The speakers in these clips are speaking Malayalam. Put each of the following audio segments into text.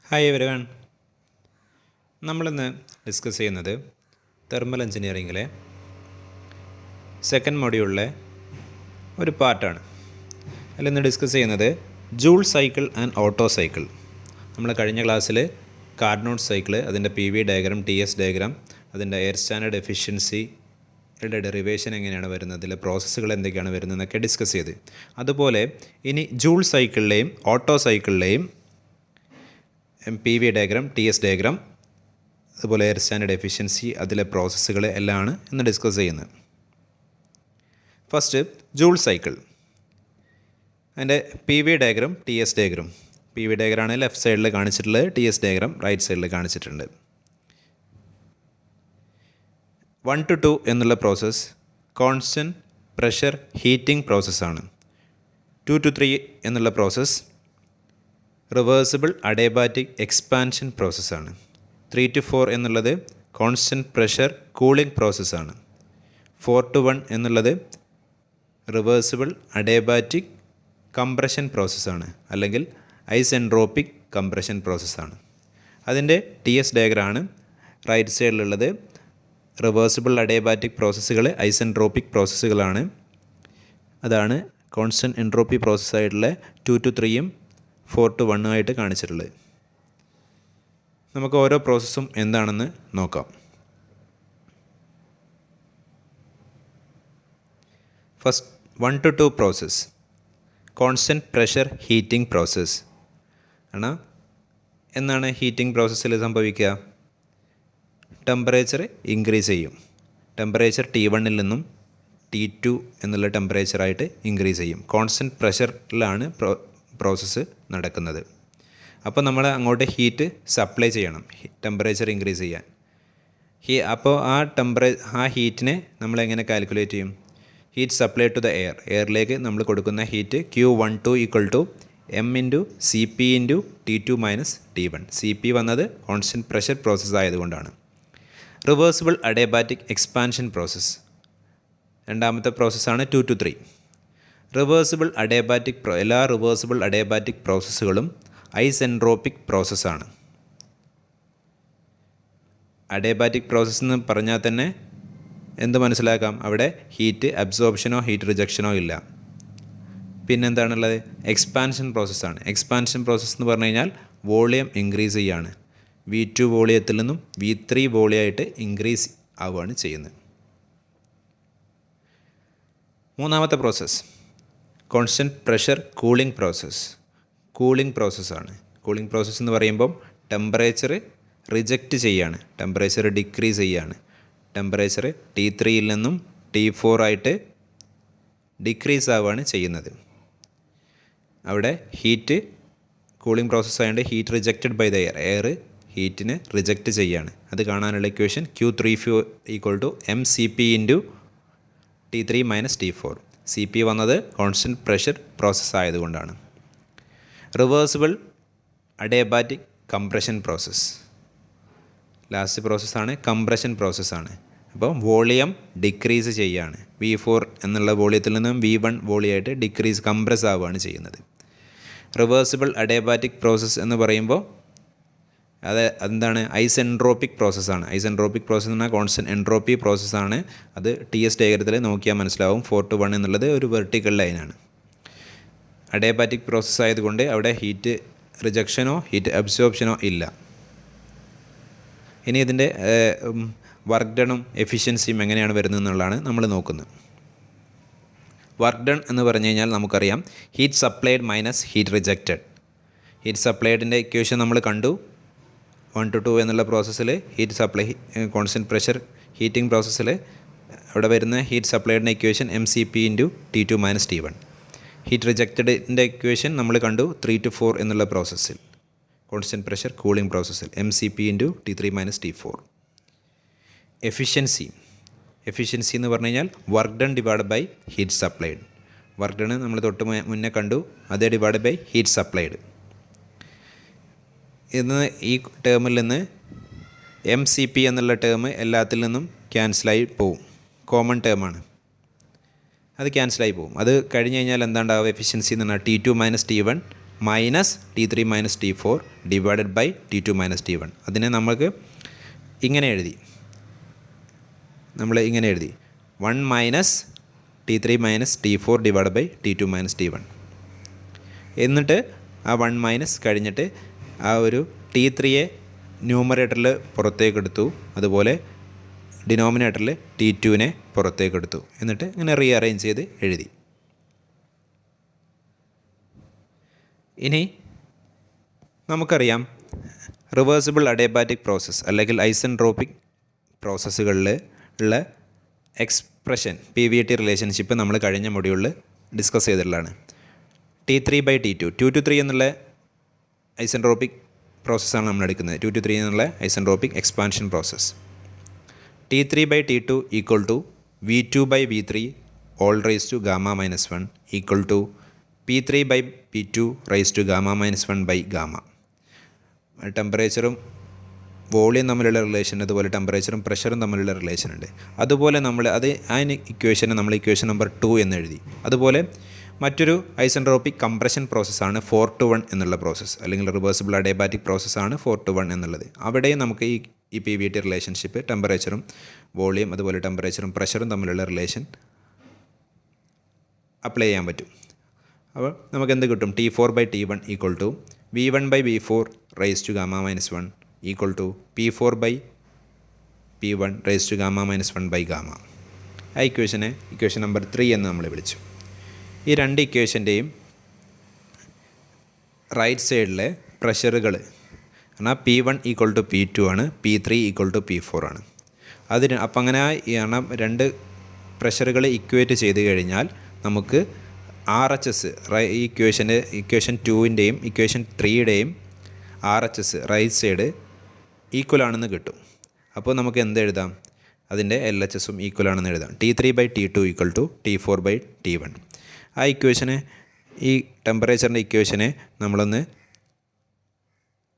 Hi everyone. നമ്മളിന്ന് ഡിസ്കസ് ചെയ്യുന്നത് തെർമൽ എഞ്ചിനീയറിങ്ങിലെ സെക്കൻഡ് മൊഡ്യൂളിലെ ഒരു പാർട്ടാണ്. അതിലിന്ന് ഡിസ്കസ് ചെയ്യുന്നത് joule cycle and otto cycle. നമ്മൾ കഴിഞ്ഞ ക്ലാസ്സിൽ കാർനോട്ട് സൈക്കിൾ, അതിൻ്റെ P V diagram, T S diagram, അതിൻ്റെ എയർ സ്റ്റാൻഡേർഡ് എഫിഷ്യൻസിയുടെ ഡെറിവേഷൻ എങ്ങനെയാണ് വരുന്നത്, അതിലെ പ്രോസസ്സുകൾ എന്തൊക്കെയാണ് വരുന്നതെന്നൊക്കെ ഡിസ്കസ് ചെയ്ത്. അതുപോലെ ഇനി ജൂൾ സൈക്കിളിലെയും ഓട്ടോ സൈക്കിളിലെയും P V diagram, T S diagram, അതുപോലെ എയർ സ്റ്റാൻഡേർഡ് എഫിഷ്യൻസി, അതിലെ പ്രോസസ്സുകൾ എല്ലാമാണ് ഇന്ന് ഡിസ്കസ് ചെയ്യുന്നത്. ഫസ്റ്റ് ജൂൾ സൈക്കിൾ, അതിൻ്റെ P V diagram, T S diagram. P V ഡയഗ്രാമാണ് ലെഫ്റ്റ് സൈഡിൽ കാണിച്ചിട്ടുള്ളത്, ടി എസ് ഡയഗ്രാം റൈറ്റ് സൈഡിൽ കാണിച്ചിട്ടുണ്ട്. 1 to 2 എന്നുള്ള പ്രോസസ്സ് കോൺസ്റ്റൻറ്റ് പ്രഷർ ഹീറ്റിംഗ് പ്രോസസ്സാണ്. 2 to 3 എന്നുള്ള പ്രോസസ്സ് റിവേഴ്സിബിൾ അഡേബാറ്റിക് എക്സ്പാൻഷൻ പ്രോസസ്സാണ്. 3 to 4 എന്നുള്ളത് കോൺസ്റ്റൻറ്റ് പ്രഷർ കൂളിംഗ് പ്രോസസ്സാണ്. 4 to 1 എന്നുള്ളത് റിവേഴ്സിബിൾ അഡേബാറ്റിക് കംപ്രഷൻ പ്രോസസ്സാണ്, അല്ലെങ്കിൽ ഐസെൻട്രോപ്പിക് കംപ്രഷൻ പ്രോസസ്സാണ്. അതിൻ്റെ ടി എസ് ഡയഗ്രാമാണ് റൈറ്റ് സൈഡിലുള്ളത്. റിവേഴ്സിബിൾ അഡേബാറ്റിക് പ്രോസസ്സുകൾ ഐസെൻട്രോപ്പിക് പ്രോസസ്സുകളാണ്. അതാണ് കോൺസ്റ്റൻറ്റ് എൻട്രോപ്പി പ്രോസസ്സായിട്ടുള്ള 2 to 3ഉം 4 to 1 ആയിട്ട് കാണിച്ചിട്ടുള്ളത്. നമുക്ക് ഓരോ പ്രോസസ്സും എന്താണെന്ന് നോക്കാം. First 1 to 2 process constant pressure heating process ആണ്. എന്നാണ് ഹീറ്റിംഗ് പ്രോസസ്സിൽ സംഭവിക്കുക? ടെമ്പറേച്ചർ ഇൻക്രീസ് ചെയ്യും. ടെമ്പറേച്ചർ T1 നിന്നും T2 എന്നുള്ള ടെമ്പറേച്ചറായിട്ട് ഇൻക്രീസ് ചെയ്യും. കോൺസ്റ്റൻറ്റ് പ്രഷറിലാണ് പ്രോസസ്സ് നടക്കുന്നത്. അപ്പോൾ നമ്മൾ അങ്ങോട്ട് ഹീറ്റ് സപ്ലൈ ചെയ്യണം, ടെമ്പറേച്ചർ ഇൻക്രീസ് ചെയ്യാൻ. അപ്പോൾ ആ ഹീറ്റിനെ നമ്മൾ എങ്ങനെ കാൽക്കുലേറ്റ് ചെയ്യും? ഹീറ്റ് സപ്ലൈ ടു ദ എയറിലേക്ക് നമ്മൾ കൊടുക്കുന്ന heat Q12 = M × CP × T2 - T1. CP വന്നത് കോൺസ്റ്റൻറ്റ് പ്രഷർ പ്രോസസ്സ് ആയതുകൊണ്ടാണ്. റിവേഴ്സിബിൾ അഡേബാറ്റിക് എക്സ്പാൻഷൻ പ്രോസസ്സ് രണ്ടാമത്തെ പ്രോസസ്സാണ് 2 to 3. എല്ലാ റിവേഴ്സിബിൾ അഡേബാറ്റിക് പ്രോസസ്സുകളും ഐസെൻട്രോപ്പിക് പ്രോസസ്സാണ്. അഡേബാറ്റിക് പ്രോസസ്സ് എന്ന് പറഞ്ഞാൽ തന്നെ എന്ത് മനസ്സിലാക്കാം? അവിടെ ഹീറ്റ് അബ്സോർപ്ഷനോ ഹീറ്റ് റിജക്ഷനോ ഇല്ല. പിന്നെന്താണുള്ളത്? എക്സ്പാൻഷൻ പ്രോസസ്സാണ്. എക്സ്പാൻഷൻ പ്രോസസ്സ് എന്ന് പറഞ്ഞു കഴിഞ്ഞാൽ വോളിയം ഇൻക്രീസ് ചെയ്യുകയാണ്. V2 വോളിയത്തിൽ നിന്നും V3 വോളിയമായിട്ട് ഇൻക്രീസ് ആവുകയാണ് ചെയ്യുന്നത്. മൂന്നാമത്തെ പ്രോസസ്സ് കോൺസ്റ്റൻറ്റ് പ്രഷർ കൂളിംഗ് പ്രോസസ്സാണ്. കൂളിംഗ് പ്രോസസ്സ് എന്ന് പറയുമ്പം ടെമ്പറേച്ചർ റിജക്റ്റ് ചെയ്യുകയാണ്, ടെമ്പറേച്ചർ ഡിക്രീസ് ചെയ്യുകയാണ്. ടെമ്പറേച്ചർ T3 നിന്നും T4 ആയിട്ട് ഡിക്രീസ് ആവുകയാണ് ചെയ്യുന്നത്. അവിടെ ഹീറ്റ് കൂളിംഗ് പ്രോസസ്സ് ആയതുകൊണ്ട് heat rejected by the air ഹീറ്റിനെ റിജക്റ്റ് ചെയ്യുകയാണ്. അത് കാണാനുള്ള equation Q34 = mCp × T3 - T4. CP വന്നത് കോൺസ്റ്റൻറ്റ് പ്രഷർ പ്രോസസ്സ് ആയതുകൊണ്ടാണ്. Reversible adiabatic compression process last പ്രോസസ്സാണ്. കംപ്രഷൻ പ്രോസസ്സാണ്. അപ്പോൾ വോളിയം ഡിക്രീസ് ചെയ്യുകയാണ്. V4 എന്നുള്ള വോളിയത്തിൽ നിന്നും V1 വോളിയമായിട്ട് കംപ്രസ് ആവുകയാണ് ചെയ്യുന്നത്. റിവേഴ്സിബിൾ അഡേബാറ്റിക് പ്രോസസ്സ് എന്ന് പറയുമ്പോൾ എന്താണ്? ഐസെൻട്രോപ്പിക് പ്രോസസ്സാണ്. ഐസെൻട്രോപ്പിക് പ്രോസസ്സ് എന്ന് പറഞ്ഞാൽ കോൺസ്റ്റൻറ്റ് എൻട്രോപ്പി പ്രോസസ്സാണ്. അത് ടി എസ് ഡയഗ്രത്തിൽ നോക്കിയാൽ മനസ്സിലാവും. 4 to 1 എന്നുള്ളത് ഒരു വെർട്ടിക്കൽ ലൈനാണ്. അഡേബാറ്റിക് പ്രോസസ്സ് ആയതുകൊണ്ട് അവിടെ ഹീറ്റ് റിജക്ഷനോ ഹീറ്റ് അബ്സോർപ്ഷനോ ഇല്ല. ഇനി ഇതിൻ്റെ വർക്ക് ഡണും എഫിഷ്യൻസിയും എങ്ങനെയാണ് വരുന്നത് എന്നുള്ളതാണ് നമ്മൾ നോക്കുന്നത്. വർക്ക് ഡൺ എന്ന് പറഞ്ഞു കഴിഞ്ഞാൽ നമുക്കറിയാം heat supplied minus heat rejected. Heat സപ്ലൈഡിൻ്റെ ഇക്വേഷൻ നമ്മൾ കണ്ടു. 1 to 2 എന്നുള്ള പ്രോസസ്സിൽ heat supply constant pressure heating പ്രോസസ്സിൽ അവിടെ വരുന്ന ഹീറ്റ് സപ്ലൈഡിൻ്റെ equation mCp × T2 - T1. Heat റിജക്റ്റഡിൻ്റെ ഇക്വേഷൻ നമ്മൾ കണ്ടു 3 to 4 എന്നുള്ള പ്രോസസ്സിൽ, കോൺസ്റ്റൻറ്റ് പ്രഷർ കൂളിംഗ് പ്രോസസ്സിൽ mCp × T3 - T4. എഫിഷ്യൻസി എന്ന് പറഞ്ഞു കഴിഞ്ഞാൽ work done divide by heat supplied. Work done നമ്മൾ തൊട്ട് മുന്നേ കണ്ടു, അതേ ഡിവൈഡ് ബൈ ഹീറ്റ് സപ്ലൈഡ്. ഇന്ന് ഈ ടേമിൽ നിന്ന് mCp എന്നുള്ള ടേം എല്ലാത്തിൽ നിന്നും ക്യാൻസലായി പോവും. കോമൺ ടേമാണ്, അത് ക്യാൻസലായി പോവും. അത് കഴിഞ്ഞ് കഴിഞ്ഞാൽ എന്താണ്ടാവുക? എഫിഷ്യൻസി എന്ന് പറഞ്ഞാൽ T2 - T1 minus T3 minus T4 divided by T2 minus T1. അതിനെ നമുക്ക് ഇങ്ങനെ എഴുതി, 1 minus T3 minus T4 divide by T2 minus T1. എന്നിട്ട് ആ 1 മൈനസ് കഴിഞ്ഞിട്ട് ആ ഒരു T3യെ ന്യൂമറേറ്ററിൽ പുറത്തേക്ക് എടുത്തു, അതുപോലെ ഡിനോമിനേറ്ററിൽ T2നെ പുറത്തേക്ക് എടുത്തു. എന്നിട്ട് ഇങ്ങനെ റീഅറേഞ്ച് ചെയ്ത് എഴുതി. ഇനി നമുക്കറിയാം റിവേഴ്സിബിൾ അഡിയബാറ്റിക് പ്രോസസ്സ് അല്ലെങ്കിൽ ഐസെൻട്രോപിക് പ്രോസസ്സുകളിൽ ഉള്ള എക്സ്പ്രഷൻ PVT റിലേഷൻഷിപ്പ് നമ്മൾ കഴിഞ്ഞ മൊഡ്യൂളിൽ ഡിസ്കസ് ചെയ്തിട്ടുള്ളതാണ്. T3 ബൈ T2, 2 to 3 എന്നുള്ള ഐസെൻട്രോപിക് പ്രോസസ്സാണ് നമ്മൾ എടുക്കുന്നത്. 2 to 3 എന്നുള്ള isentropic expansion process. T3 by T2 equal to V2 by V3 whole raise to gamma minus 1 equal to P3 by P2 raise to gamma minus 1 by gamma. ടെമ്പറേച്ചറും വോളിയം തമ്മിലുള്ള റിലേഷൻ, അതുപോലെ ടെമ്പറേച്ചറും പ്രഷറും തമ്മിലുള്ള റിലേഷൻ ഉണ്ട്. അതുപോലെ നമ്മൾ ഇക്വേഷനെ നമ്മൾ ഇക്വേഷൻ നമ്പർ 2 എന്ന് എഴുതി. അതുപോലെ മറ്റൊരു ഐസെൻട്രോപിക് കംപ്രഷൻ പ്രോസസ്സാണ് 4 to 1 എന്നുള്ള പ്രോസസ്സ്, അല്ലെങ്കിൽ റിവേഴ്സിബിൾ അഡിയബാറ്റിക് പ്രോസസ്സാണ് 4 to 1 എന്നുള്ളത്. അവിടെയും നമുക്ക് ഈ PVT റിലേഷൻഷിപ്പ്, ടെമ്പറേച്ചറും വോളിയം അതുപോലെ ടെമ്പറേച്ചറും പ്രഷറും തമ്മിലുള്ള റിലേഷൻ അപ്ലൈ ചെയ്യാൻ പറ്റും. അപ്പോൾ നമുക്ക് എന്ത് കിട്ടും? T4 by T1 equal to V1 by V4 raise to gamma minus 1 equal to P4 by P1 raise to gamma minus 1 by gamma. ആ ഇക്വേഷൻ നമ്പർ 3 എന്ന് നമ്മൾ വിളിച്ചു. ഈ രണ്ട് ഇക്വേഷൻ്റെയും റൈറ്റ് സൈഡിലെ പ്രഷറുകൾ എന്നാൽ P1 ഈക്വൽ ടു P2 ആണ്, P3 ഈക്വൽ ടു P4 ആണ്. അപ്പം അങ്ങനെ രണ്ട് പ്രഷറുകൾ ഇക്വേറ്റ് ചെയ്ത് കഴിഞ്ഞാൽ നമുക്ക് RHS ഈ ഇക്വേഷൻ 2ൻ്റെയും ഇക്വേഷൻ 3യുടെയും RHS റൈറ്റ് സൈഡ് ഈക്വൽ ആണെന്ന് കിട്ടും. അപ്പോൾ നമുക്ക് എന്ത് എഴുതാം? അതിൻ്റെ LHSും ഈക്വൽ ആണെന്ന് എഴുതാം. T3 by T2 equal to T4 by T1. ആ ഇക്വേഷനെ, ഈ ടെമ്പറേച്ചറിൻ്റെ ഇക്വേഷനെ നമ്മളൊന്ന്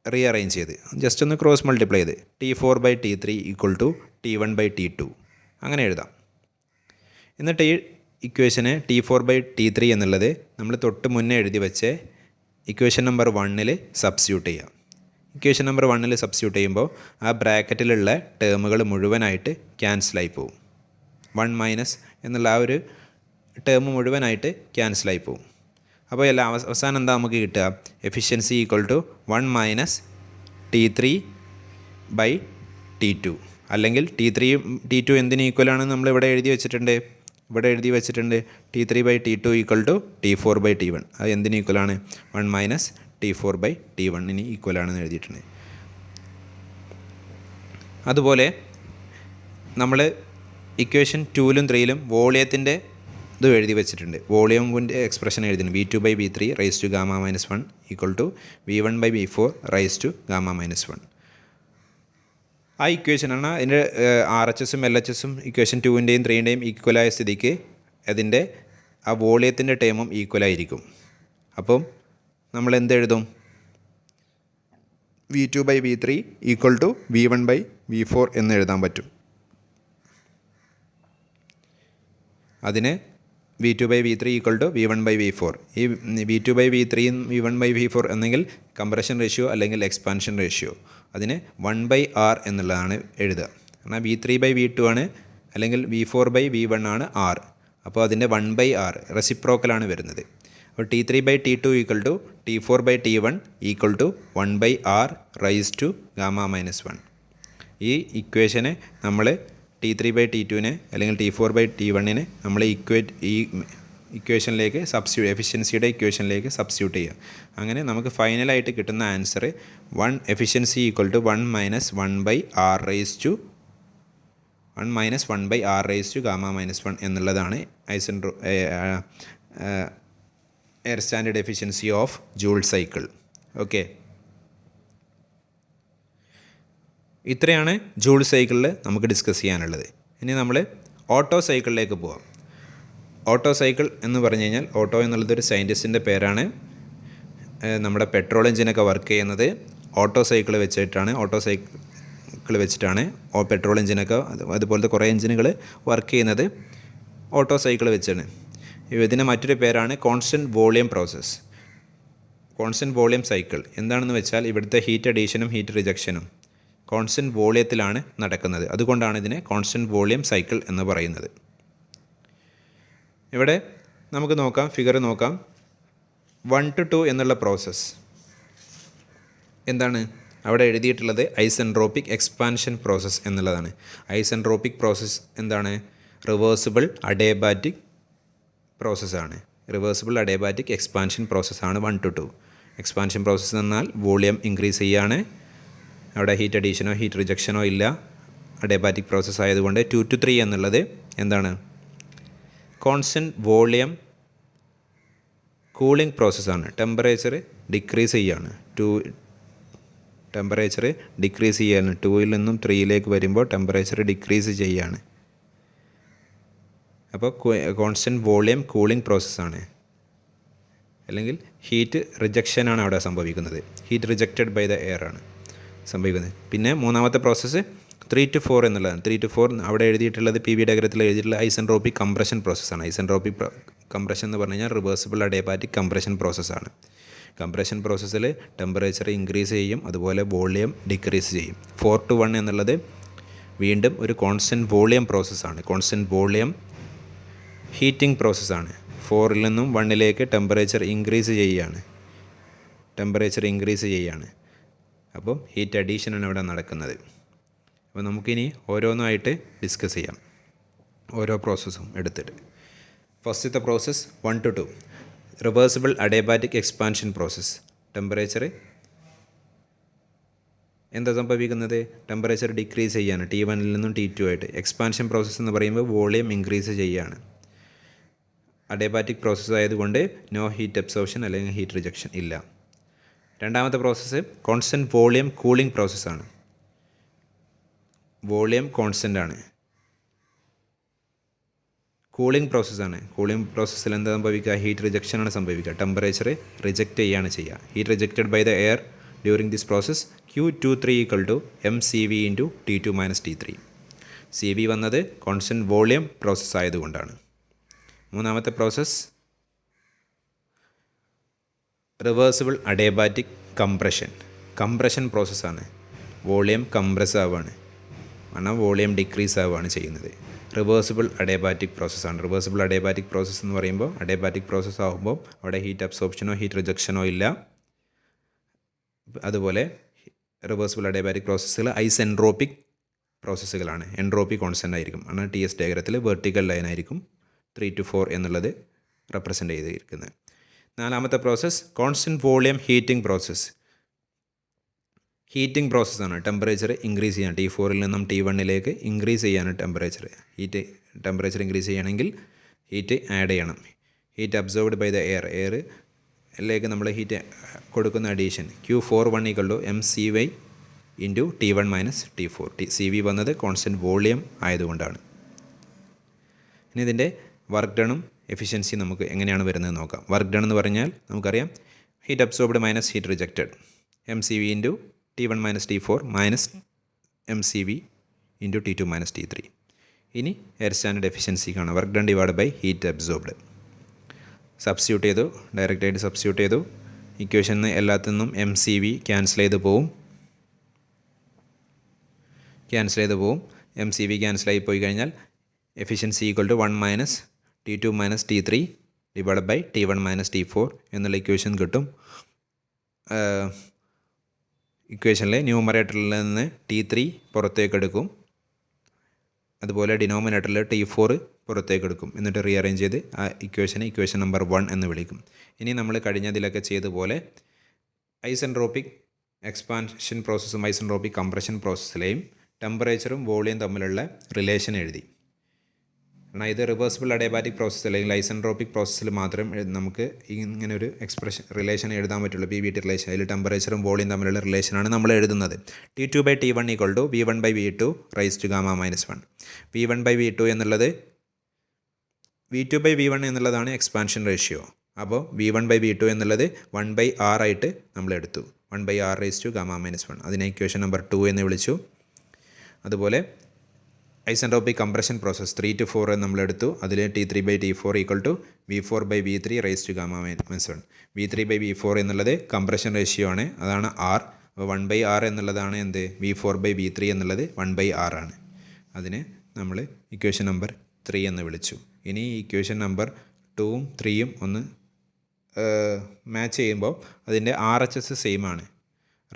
റീഅറേഞ്ച് ചെയ്ത് ജസ്റ്റ് ഒന്ന് ക്രോസ് മൾട്ടിപ്ലൈ ചെയ്ത് T4 by T3 equal to T1 by T2 അങ്ങനെ എഴുതാം. എന്നിട്ട് ഈ ഇക്വേഷനെ T4 ബൈ T3 എന്നുള്ളത് നമ്മൾ തൊട്ട് മുന്നേ എഴുതി വെച്ച് ഇക്വേഷൻ നമ്പർ 1ൽ സബ്സ്റ്റിറ്റ്യൂട്ട് ചെയ്യാം. ഇക്വേഷൻ നമ്പർ 1ൽ സബ്സ്റ്റിറ്റ്യൂട്ട് ചെയ്യുമ്പോൾ ആ ബ്രാക്കറ്റിലുള്ള ടേമുകൾ മുഴുവനായിട്ട് ക്യാൻസലായി പോകും. 1 മൈനസ് എന്നുള്ള ആ ഒരു ടേം മുഴുവനായിട്ട് ക്യാൻസലായി പോകും. അപ്പോൾ അവസാനം എന്താ നമുക്ക് കിട്ടുക? Efficiency equal to 1 minus T3 by T2, അല്ലെങ്കിൽ T2 എന്തിന് ഈക്വലാണെന്ന് നമ്മളിവിടെ എഴുതി വെച്ചിട്ടുണ്ട്. T3 by T2 equal to T4 by T1. അത് എന്തിന് ഈക്വലാണ്? 1 മൈനസ് T4 ബൈ T1 ഈക്വലാണെന്ന് എഴുതിയിട്ടുണ്ട്. അതുപോലെ നമ്മൾ ഇക്വേഷൻ 2ലും 3ലും വോളിയത്തിൻ്റെ ഇത് എഴുതി വെച്ചിട്ടുണ്ട്. വോളിയമിൻ്റെ എക്സ്പ്രഷൻ എഴുതിയിട്ടുണ്ട്. V2 by V3 raise to gamma minus 1 equal to V1 by V4 raise to gamma minus 1. ആ ഇക്വേഷനാണ് അതിൻ്റെ RHSും LHSും ഇക്വേഷൻ 2ൻ്റെയും 3ൻ്റെയും ഈക്വലായ സ്ഥിതിക്ക് അതിൻ്റെ ആ വോളിയത്തിൻ്റെ ടേമും ഈക്വലായിരിക്കും. അപ്പം നമ്മൾ എന്തെഴുതും? V2 by V3 equal to V1 by V4 എന്ന് എഴുതാൻ പറ്റും. അതിന് V2 by V3 equal to V1 by V4. ഈ V2 by V3 V1 by V4 എന്നെങ്കിൽ കംപ്രഷൻ റേഷ്യോ അല്ലെങ്കിൽ എക്സ്പാൻഷൻ റേഷ്യോ, അതിന് 1/R എന്നുള്ളതാണ് എഴുതുക. കാരണം V3 ബൈ V2 ആണ്, അല്ലെങ്കിൽ V4 ബൈ V1 ആണ് R. അപ്പോൾ അതിൻ്റെ 1/R റെസിപ്രോക്കലാണ് വരുന്നത്. അപ്പോൾ T3 by T2 equal to T4 by T1 equal to 1/R raise to gamma minus 1. ഈ ഇക്വേഷനെ നമ്മൾ T3 ബൈ T2നെ അല്ലെങ്കിൽ T4 ബൈ T1നെ നമ്മൾ ഈ ഇക്വേഷനിലേക്ക് എഫിഷ്യൻസിയുടെ ഇക്വേഷനിലേക്ക് സബ്സ്റ്റിറ്റ്യൂട്ട് ചെയ്യുക. അങ്ങനെ നമുക്ക് ഫൈനലായിട്ട് കിട്ടുന്ന answer 1 efficiency equal to 1 minus 1/R raise to gamma minus 1 എന്നുള്ളതാണ് air standard efficiency of joule cycle. Okay, ഇത്രയാണ് ജൂൾ സൈക്കിളിൽ നമുക്ക് ഡിസ്കസ് ചെയ്യാനുള്ളത്. ഇനി നമ്മൾ ഓട്ടോ സൈക്കിളിലേക്ക് പോവാം. ഓട്ടോ സൈക്കിൾ എന്ന് പറഞ്ഞു കഴിഞ്ഞാൽ, ഓട്ടോ എന്നുള്ളതൊരു സയൻറ്റിസ്റ്റിൻ്റെ പേരാണ്. നമ്മുടെ പെട്രോൾ എഞ്ചിനൊക്കെ വർക്ക് ചെയ്യുന്നത് ഓട്ടോ സൈക്കിൾ വെച്ചിട്ടാണ്. പെട്രോൾ എഞ്ചിനൊക്കെ അതുപോലത്തെ കുറേ എഞ്ചിനുകൾ വർക്ക് ചെയ്യുന്നത് ഓട്ടോ സൈക്കിൾ വെച്ചാണ്. ഇതിന് മറ്റൊരു പേരാണ് constant volume process. Constant volume cycle എന്താണെന്ന് വെച്ചാൽ ഇവിടുത്തെ ഹീറ്റ് അഡീഷനും ഹീറ്റ് റിജക്ഷനും കോൺസ്റ്റൻറ്റ് വോളിയത്തിലാണ് നടക്കുന്നത്. അതുകൊണ്ടാണ് ഇതിനെ കോൺസ്റ്റൻറ്റ് വോളിയം സൈക്കിൾ എന്ന് പറയുന്നത്. ഇവിടെ നമുക്ക് നോക്കാം, ഫിഗർ നോക്കാം. 1 to 2 എന്നുള്ള പ്രോസസ്സ് എന്താണ് അവിടെ എഴുതിയിട്ടുള്ളത്? ഐസെൻട്രോപ്പിക് എക്സ്പാൻഷൻ പ്രോസസ്സ് എന്നുള്ളതാണ്. ഐസെൻട്രോപ്പിക് പ്രോസസ്സ് എന്താണ്? റിവേഴ്സിബിൾ അഡിയബാറ്റിക് പ്രോസസ്സാണ്. റിവേഴ്സിബിൾ അഡിയബാറ്റിക് എക്സ്പാൻഷൻ പ്രോസസ്സാണ് 1 to 2. എക്സ്പാൻഷൻ പ്രോസസ്സ് എന്നാൽ വോളിയം ഇൻക്രീസ് ചെയ്യാണ്, അവിടെ ഹീറ്റ് അഡീഷനോ ഹീറ്റ് റിജക്ഷനോ ഇല്ല. അഡിയബാറ്റിക് പ്രോസസ്സ് ആയതുകൊണ്ട് 2 to 3 എന്നുള്ളത് എന്താണ്? കോൺസ്റ്റൻറ്റ് വോളിയം കൂളിംഗ് പ്രോസസ്സാണ്. ടെമ്പറേച്ചർ ഡിക്രീസ് ചെയ്യാണ്. ടെമ്പറേച്ചർ ഡിക്രീസ് ചെയ്യാണ്. 2ൽ നിന്നും 3ലേക്ക് വരുമ്പോൾ ടെമ്പറേച്ചർ ഡിക്രീസ് ചെയ്യാണ്. അപ്പോൾ കോൺസ്റ്റൻറ്റ് വോളിയം കൂളിംഗ് പ്രോസസ്സാണ്. അല്ലെങ്കിൽ ഹീറ്റ് റിജക്ഷനാണ് അവിടെ സംഭവിക്കുന്നത്. Heat rejected by the air ആണ് സംഭവിക്കുന്നത്. പിന്നെ മൂന്നാമത്തെ പ്രോസസ്സ് 3 to 4 എന്നുള്ളതാണ്. 3 to 4 അവിടെ എഴുതിയിട്ടുള്ളത് പി വി ഡയഗ്രത്തിൽ എഴുതിയിട്ടുള്ള ഐസെൻട്രോപ്പിക് കംപ്രഷൻ പ്രോസസ്സാണ്. ഐസെൻട്രോപ്പിക് കംപ്രഷൻ എന്ന് പറഞ്ഞു കഴിഞ്ഞാൽ റിവേഴ്സിബിൾ അഡിയബാറ്റിക് കംപ്രഷൻ പ്രോസസ്സാണ്. കംപ്രഷൻ പ്രോസസ്സിൽ ടെമ്പറേച്ചർ ഇൻക്രീസ് ചെയ്യും, അതുപോലെ വോളിയം ഡിക്രീസ് ചെയ്യും. 4 to 1 എന്നുള്ളത് വീണ്ടും ഒരു കോൺസ്റ്റൻറ്റ് വോളിയം പ്രോസസ്സാണ്. കോൺസ്റ്റൻറ്റ് വോളിയം ഹീറ്റിംഗ് പ്രോസസ്സാണ്. 4ൽ നിന്നും 1ലേക്ക് ടെമ്പറേച്ചർ ഇൻക്രീസ് ചെയ്യുകയാണ്. അപ്പം ഹീറ്റ് അഡീഷനാണ് ഇവിടെ നടക്കുന്നത്. അപ്പോൾ നമുക്കിനി ഓരോന്നായിട്ട് ഡിസ്കസ് ചെയ്യാം, ഓരോ പ്രോസസ്സും എടുത്തിട്ട്. ഫസ്റ്റത്തെ process 1 to 2 reversible adiabatic expansion process. Temperature എന്താ സംഭവിക്കുന്നത്? ടെമ്പറേച്ചർ ഡിക്രീസ് ചെയ്യാണ് T1ൽ നിന്നും T2 ആയിട്ട്. എക്സ്പാൻഷൻ പ്രോസസ്സ് എന്ന് പറയുമ്പോൾ വോളിയം ഇൻക്രീസ് ചെയ്യുകയാണ്. അഡിയബാറ്റിക് പ്രോസസ്സ് ആയതുകൊണ്ട് നോ ഹീറ്റ് അബ്സോർപ്ഷൻ അല്ലെങ്കിൽ ഹീറ്റ് റിജക്ഷൻ ഇല്ല. രണ്ടാമത്തെ പ്രോസസ്സ് കോൺസ്റ്റൻറ്റ് വോളിയം കൂളിംഗ് പ്രോസസ്സാണ്. വോളിയം കോൺസ്റ്റൻ്റ് ആണ്, കൂളിംഗ് പ്രോസസ്സാണ്. കൂളിംഗ് പ്രോസസ്സിൽ എന്താ സംഭവിക്കുക? ഹീറ്റ് റിജക്ഷനാണ് സംഭവിക്കുക. ടെമ്പറേച്ചർ റിജക്റ്റ് ചെയ്യുകയാണ് ചെയ്യുക. Heat rejected by the air during this process Q23 = mCV × T2 - T3. CV വന്നത് കോൺസ്റ്റൻറ്റ് വോളിയം പ്രോസസ്സ് ആയതുകൊണ്ടാണ്. മൂന്നാമത്തെ പ്രോസസ്സ് റിവേഴ്സിബിൾ അഡിയബാറ്റിക് കംപ്രഷൻ പ്രോസസ്സാണ്. വോളിയം കംപ്രസ് ആവുകയാണ്, കാരണം വോളിയം ഡിക്രീസ് ആവുകയാണ് ചെയ്യുന്നത്. റിവേഴ്സിബിൾ അഡിയബാറ്റിക് പ്രോസസ്സാണ്. റിവേഴ്സിബിൾ അഡിയബാറ്റിക് പ്രോസസ്സ് എന്ന് പറയുമ്പോൾ അഡിയബാറ്റിക് പ്രോസസ്സ് ആകുമ്പോൾ അവിടെ ഹീറ്റ് അബ്സോർപ്ഷനോ ഹീറ്റ് റിജക്ഷനോ ഇല്ല. അതുപോലെ റിവേഴ്സിബിൾ അഡിയബാറ്റിക് പ്രോസസ്സുകൾ ഐസെൻട്രോപ്പിക് പ്രോസസ്സുകളാണ്. എൻട്രോപ്പി കോൺസ്റ്റൻ്റ് ആയിരിക്കും. കാരണം TS ഡയഗ്രത്തിൽ വെർട്ടിക്കൽ ലൈൻ ആയിരിക്കും 3 to 4 എന്നുള്ളത് റെപ്രസെൻ്റ് ചെയ്തിരിക്കുന്നത്. നാലാമത്തെ പ്രോസസ്സ് കോൺസ്റ്റൻറ്റ് വോളിയം ഹീറ്റിംഗ് പ്രോസസ്സാണ്. ടെമ്പറേച്ചർ ഇൻക്രീസ് ചെയ്യണം. T4ൽ നിന്നും T1ലേക്ക് ഇൻക്രീസ് ചെയ്യാണ് ടെമ്പറേച്ചർ ഇൻക്രീസ് ചെയ്യണമെങ്കിൽ ഹീറ്റ് ആഡ് ചെയ്യണം. ഹീറ്റ് അബ്സോർബ്ഡ് ബൈ ദ എയറിലേക്ക് നമ്മൾ ഹീറ്റ് കൊടുക്കുന്ന addition Q41 = mCV × T1 - T4. CV വന്നത് കോൺസ്റ്റൻറ്റ് വോളിയം ആയതുകൊണ്ടാണ്. ഇനി ഇതിൻ്റെ വർക്ക് ഡണും എഫിഷ്യൻസി നമുക്ക് എങ്ങനെയാണ് വരുന്നത് നോക്കാം. വർക്ക് ഡൺ എന്ന് പറഞ്ഞാൽ നമുക്കറിയാം heat absorbed minus heat rejected mCV × T1 - T4 mCV × T2 - T3. ഇനി എയർ സ്റ്റാൻഡേർഡ് എഫിഷ്യൻസി കാണാം. Work done divide by heat absorbed. Substitute ചെയ്തു, ഡയറക്റ്റായിട്ട് സബ്സ്റ്റിറ്റ്യൂട്ട് ചെയ്തു. ഇക്വേഷനിൽ നിന്ന് എല്ലാത്തിൽ നിന്നും mCV ക്യാൻസൽ ചെയ്ത് പോവും. mCV ക്യാൻസലായി പോയി കഴിഞ്ഞാൽ efficiency = 1 - T2 - T3 divide by T1 - T4 എന്നുള്ള ഇക്വേഷൻ കിട്ടും. ഇക്വേഷനിലെ ന്യൂമറേറ്ററിൽ നിന്ന് T3 പുറത്തേക്ക് എടുക്കും, അതുപോലെ ഡിനോമിനേറ്ററിൽ T4 പുറത്തേക്ക് എടുക്കും. എന്നിട്ട് റീഅറേഞ്ച് ചെയ്ത് ആ ഇക്വേഷൻ നമ്പർ 1 എന്ന് വിളിക്കും. ഇനി നമ്മൾ കഴിഞ്ഞതിലൊക്കെ ചെയ്തതുപോലെ ഐസെൻട്രോപ്പിക് എക്സ്പാൻഷൻ പ്രോസസ്സും ഐസെൻട്രോപ്പിക് കംപ്രഷൻ പ്രോസസ്സിലെയും ടെമ്പറേച്ചറും വോളിയം തമ്മിലുള്ള റിലേഷൻ എഴുതി. കാരണം ഇത് റിവേഴ്സിബിൾ അഡിയബാറ്റിക് പ്രോസസ്സ് അല്ലെങ്കിൽ ഐസെൻട്രോപ്പിക് പ്രോസസ്സിൽ മാത്രം നമുക്ക് ഇങ്ങനെ ഒരു റിലേഷൻ എഴുതാൻ പറ്റുള്ളൂ. PVT relation. അതിൽ ടെമ്പറേച്ചറും വോളിയം തമ്മിലുള്ള റിലേഷനാണ് നമ്മൾ എഴുതുന്നത്. T2/T1 = V1/V2 raised to Γ-1. V1/V2 എന്നുള്ളത് V2/V1 എന്നുള്ളതാണ് എക്സ്പാൻഷൻ റേഷ്യോ. അപ്പോൾ V1/V2 എന്നുള്ളത് 1/R ആയിട്ട് നമ്മൾ എടുത്തു. 1/R raised to Γ-1. അതിനെ ഇക്വേഷൻ നമ്പർ 2 എന്ന് വിളിച്ചു. അതുപോലെ ഐസെൻട്രോപിക് കംപ്രഷൻ പ്രോസസ് 3 to 4 നമ്മളെടുത്തു. അതിൽ T3/T4 equal to V4/V3 raise to gamma minus 1. V3/V4 എന്നുള്ളത് കംപ്രഷൻ റേഷ്യോ ആണ്, അതാണ് R. അപ്പോൾ 1/R എന്നുള്ളതാണ് എന്ത്, V4/V3 എന്നുള്ളത് 1/R ആണ്. അതിന് നമ്മൾ ഇക്വേഷൻ നമ്പർ 3 എന്ന് വിളിച്ചു. ഇനി ഇക്വേഷൻ നമ്പർ 2ഉം 3യും ഒന്ന് മാച്ച് ചെയ്യുമ്പോൾ അതിൻ്റെ RHS സെയിം ആണ്,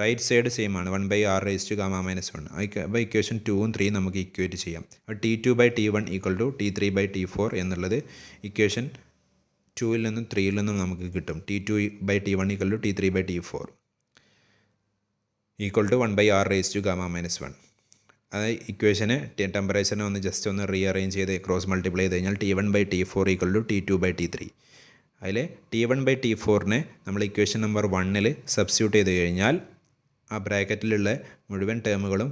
റൈറ്റ് സൈഡ് സെയിം ആണ്, 1/R raise to gamma minus 1. അപ്പോൾ ഇക്വേഷൻ 2ഉം 3യും നമുക്ക് ഇക്വേറ്റ് ചെയ്യാം. T2/T1 ഈക്വൽ ടു T3/T4 എന്നുള്ളത് ഇക്വേഷൻ 2ൽ നിന്നും 3യിൽ നിന്നും നമുക്ക് കിട്ടും. T2/T1 equal to T3/T4 equal to 1/R raise to gamma minus 1. അത് ഇക്വേഷന് ടെമ്പറേച്ചറിനെ ഒന്ന് ജസ്റ്റ് ഒന്ന് റീഅറേഞ്ച് ചെയ്ത് ക്രോസ് മൾട്ടിപ്ലൈ ചെയ്ത് കഴിഞ്ഞാൽ T1/T4 ഈക്വൽ ടു T2/T3. അതിൽ T1/T4നെ നമ്മൾ ഇക്വേഷൻ നമ്പർ 1ൽ സബ്സ്റ്റിറ്റ്യൂട്ട് ചെയ്ത് കഴിഞ്ഞാൽ ആ ബ്രാക്കറ്റിലുള്ള മുഴുവൻ ടേമുകളും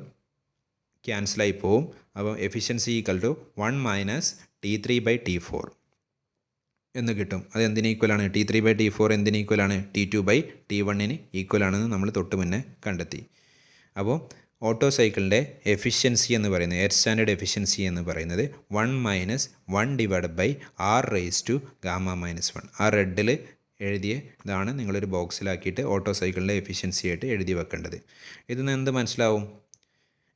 ക്യാൻസലായി പോവും. അപ്പോൾ efficiency equal to 1 minus T3/T4 എന്ന് കിട്ടും. അത് എന്തിന് ഈക്വലാണ്? T3/T4 എന്തിന് ഈക്വലാണ്? T2/T1 ഈക്വലാണെന്ന് നമ്മൾ തൊട്ട് മുന്നേ കണ്ടെത്തി. അപ്പോൾ ഓട്ടോ സൈക്കിളിൻ്റെ എഫിഷ്യൻസി എന്ന് പറയുന്നത്, എയർ സ്റ്റാൻഡേർഡ് എഫിഷ്യൻസി എന്ന് പറയുന്നത് 1 minus 1/R raise to gamma minus 1. ആ റെഡിൽ എഴുതിയ ഇതാണ് നിങ്ങളൊരു ബോക്സിലാക്കിയിട്ട് ഓട്ടോ സൈക്കിളിൻ്റെ എഫിഷ്യൻസി ആയിട്ട് എഴുതി വെക്കേണ്ടത്. ഇതിൽ നിന്ന് എന്ത് മനസ്സിലാവും?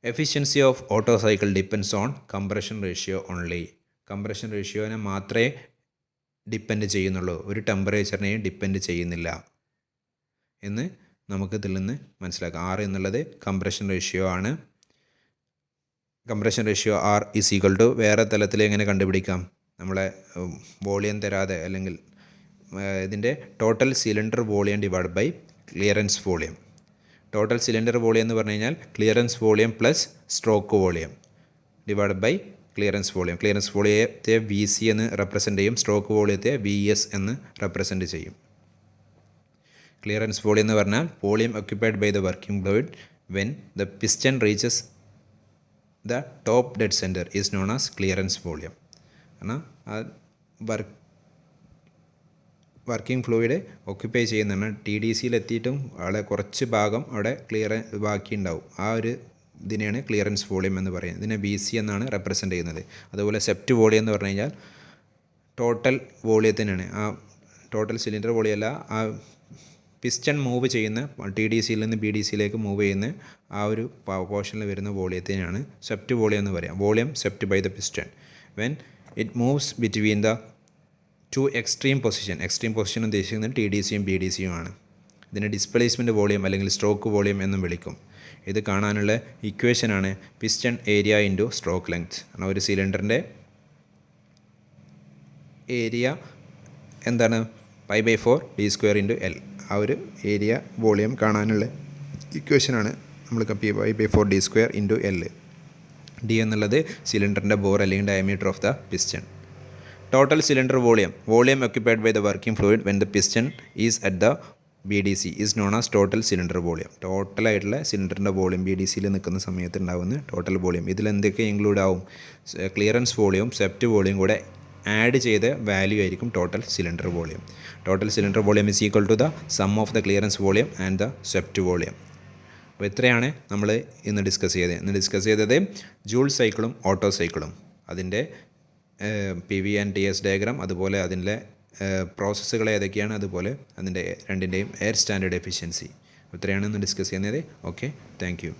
Efficiency of Otto cycle depends on compression ratio only. Compression റേഷ്യോനെ മാത്രമേ ഡിപ്പെൻഡ് ചെയ്യുന്നുള്ളൂ, ഒരു ടെമ്പറേച്ചറിനെയും ഡിപ്പെൻഡ് ചെയ്യുന്നില്ല എന്ന് നമുക്ക് ഇതിൽ നിന്ന് മനസ്സിലാക്കാം. R എന്നുള്ളത് കംപ്രഷൻ റേഷ്യോ ആണ്. Compression ratio R is equal to വേറെ തലത്തിൽ എങ്ങനെ കണ്ടുപിടിക്കാം? നമ്മളെ വോളിയം തരാതെ, അല്ലെങ്കിൽ ഇതിൻ്റെ total cylinder volume divide by clearance volume. Total cylinder volume എന്ന് പറഞ്ഞു കഴിഞ്ഞാൽ clearance volume plus stroke volume divide by clearance volume. Clearance വോളിയത്തെ VC എന്ന് റെപ്രസെൻ്റ് ചെയ്യും, സ്ട്രോക്ക് വോളിയത്തെ VS എന്ന് റെപ്രസെൻ്റ് ചെയ്യും. ക്ലിയറൻസ് വോളിയം എന്ന് പറഞ്ഞാൽ volume occupied by the working fluid when the piston reaches the top dead centre is known as clearance volume. കാരണം ആ വർക്കിംഗ് ഫ്ലൂയിഡ് ഒക്യുപ്പൈ ചെയ്യുന്നതാണ്. TDCയിലെത്തിയിട്ടും വളരെ കുറച്ച് ഭാഗം അവിടെ ബാക്കി ഉണ്ടാവും. ആ ഒരു ഇതിനെയാണ് ക്ലിയറൻസ് വോളിയം എന്ന് പറയുന്നത്. ഇതിനെ VC എന്നാണ് റെപ്രസെൻ്റ് ചെയ്യുന്നത്. അതുപോലെ സെപ്റ്റ് വോളിയം എന്ന് പറഞ്ഞു കഴിഞ്ഞാൽ ടോട്ടൽ വോളിയത്തിനാണ്, ആ ടോട്ടൽ സിലിണ്ടർ വോളിയം അല്ല, ആ പിസ്റ്റൺ മൂവ് ചെയ്യുന്ന TDCയിൽ നിന്ന് BDCയിലേക്ക് മൂവ് ചെയ്യുന്ന ആ ഒരു പോർഷനിൽ വരുന്ന വോളിയത്തിനാണ് സെപ്റ്റ് വോളിയം എന്ന് പറയാം. Volume swept by the piston when it moves between the two extreme position. Extreme position ഉദ്ദേശിക്കുന്നത് TDCയും BDCയും ആണ്. ഇതിനെ ഡിസ്പ്ലേസ്മെൻറ്റ് വോളിയം അല്ലെങ്കിൽ സ്ട്രോക്ക് വോളിയം എന്നും വിളിക്കും. ഇത് കാണാനുള്ള ഇക്വേഷനാണ് piston area into stroke length. കാരണം ഒരു സിലിണ്ടറിൻ്റെ ഏരിയ എന്താണ്? π/4 d² ഇൻറ്റു L. ആ ഒരു ഏരിയ വോളിയം കാണാനുള്ള ഇക്വേഷനാണ് നമ്മൾ π/4 d² ഇൻറ്റു L. D എന്നുള്ളത് സിലിണ്ടറിൻ്റെ ബോർ അല്ലെങ്കിൽ diameter of the piston. Total cylinder volume occupied by the working fluid when the piston is at the BDC is known as total cylinder volume. ടോട്ടലായിട്ടുള്ള സിലിണ്ടറിൻ്റെ വോളിയം BDCയിൽ നിൽക്കുന്ന സമയത്ത് ഉണ്ടാകുന്ന ടോട്ടൽ വോളിയം. ഇതിലെന്തൊക്കെ ഇൻക്ലൂഡ് ആവും? ക്ലിയറൻസ് വോളിയവും സെപ്റ്റ് വോളിയം കൂടെ ആഡ് ചെയ്ത വാല്യൂ ആയിരിക്കും total cylinder volume. Total cylinder volume is equal to the sum of the clearance volume and the Sept volume. അപ്പോൾ ഇത്രയാണ് നമ്മൾ ഇന്ന് ഡിസ്കസ് ചെയ്തത്. ജൂൾ സൈക്കിളും ഓട്ടോ സൈക്കിളും, അതിൻ്റെ PV ആൻഡ് TS ഡയഗ്രാം, അതുപോലെ അതിൻ്റെ പ്രോസസ്സുകൾ ഏതൊക്കെയാണ്, അതുപോലെ അതിൻ്റെ രണ്ടിൻ്റെയും എയർ സ്റ്റാൻഡേർഡ് എഫിഷ്യൻസി. ഇത്രയാണ് ഇന്ന് ഡിസ്കസ് ചെയ്യുന്നത്. Okay, thank you.